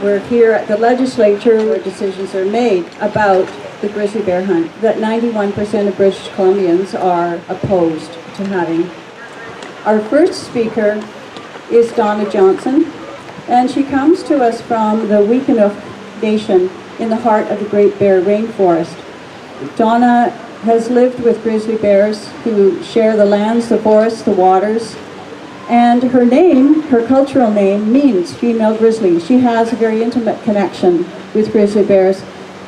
we're here at the legislature where decisions are made about the grizzly bear hunt, that 91% of British Columbians are opposed to having. Our first speaker is Donna Johnson, and she comes to us from the Wuikinuxv Nation in the heart of the Great Bear Rainforest. Donna has lived with grizzly bears who share the lands, the forests, the waters, and her name, her cultural name, means female grizzly. She has a very intimate connection with grizzly bears,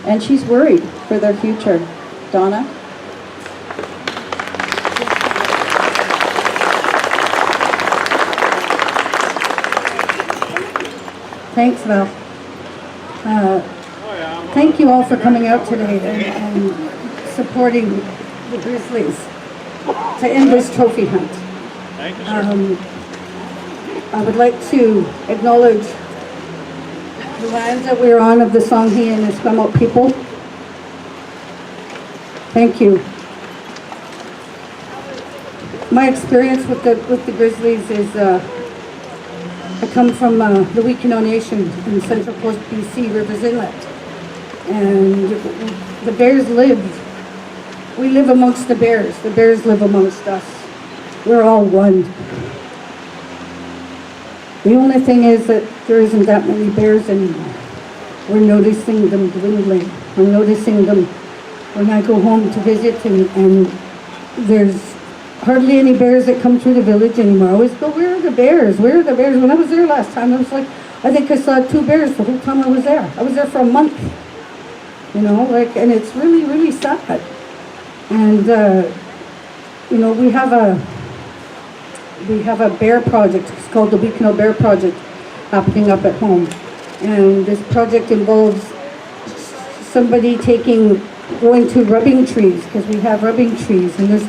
and she's worried for their future. Donna? Thanks, Val. Thank you all for coming out today and supporting the Grizzlies to end this trophy hunt. Thank you, sir. I would like to acknowledge the lands that we're on of the Songhe and Esquimalt people. Thank you. My experience with the Grizzlies is I come from the Wuikinuxv Nation in Central Coast, BC, Rivers Inlet. And the bears live. We live amongst the bears. The bears live amongst us. We're all one. The only thing is that there isn't that many bears anymore. We're noticing them dwindling. We're noticing them when I go home to visit, and there's hardly any bears that come through the village anymore. I always go, where are the bears? Where are the bears? When I was there last time, I was like, I think I saw 2 bears the whole time I was there. I was there for a month. You know, like, and it's really, really sad. And, you know, we have a bear project. It's called the Wuikinuxv Bear Project, happening up at home. And this project involves somebody going to rubbing trees, because we have rubbing trees, and there's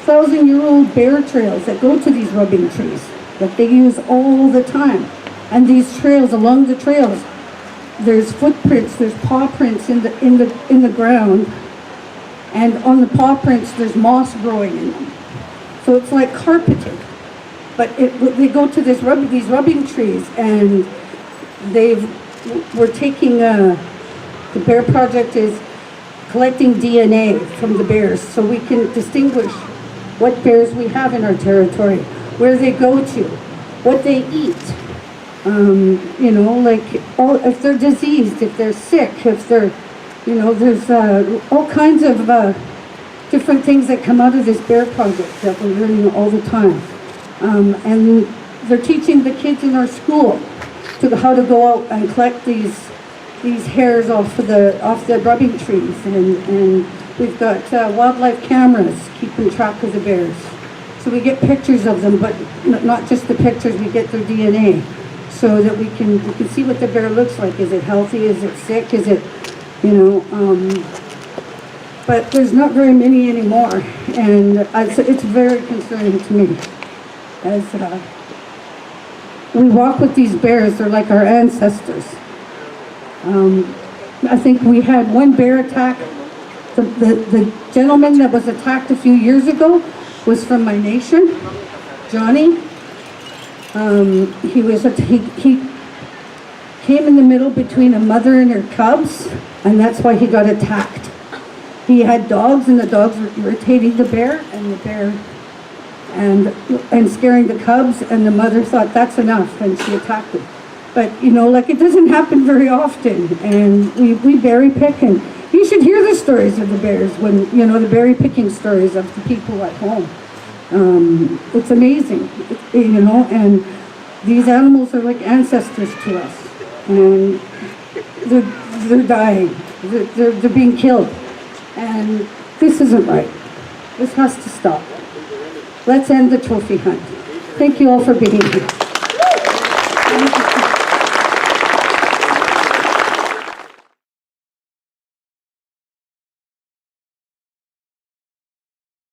1,000-year-old bear trails that go to these rubbing trees that they use all the time. And these trails, along the trails, there's footprints, there's paw prints in the ground, and on the paw prints there's moss growing in them. So it's like carpeted. But they go to these rubbing trees, and we're taking the Bear Project is collecting DNA from the bears so we can distinguish what bears we have in our territory, where they go to, what they eat. You know, like, if they're diseased, if they're sick, if they're, you know, there's all kinds of different things that come out of this bear project that we're learning all the time. And they're teaching the kids in our school how to go out and collect these hairs off the rubbing trees, and we've got wildlife cameras keeping track of the bears. So we get pictures of them, but not just the pictures, we get their DNA, so that we can see what the bear looks like. Is it healthy? Is it sick? Is it, you know, but there's not very many anymore, and it's very concerning to me. As we walk with these bears, they're like our ancestors. I think we had one bear attack. The gentleman that was attacked a few years ago was from my nation, Johnny. He came in the middle between a mother and her cubs, and that's why he got attacked. He had dogs, and the dogs were irritating the bear, and scaring the cubs, and the mother thought that's enough, and she attacked him. But, you know, like, it doesn't happen very often, and we berry pick, and you should hear the stories of the bears, when, you know, the berry picking stories of the people at home. It's amazing, you know, and these animals are like ancestors to us, and they're dying, they're being killed, and this isn't right. This has to stop. Let's end the trophy hunt. Thank you all for being here.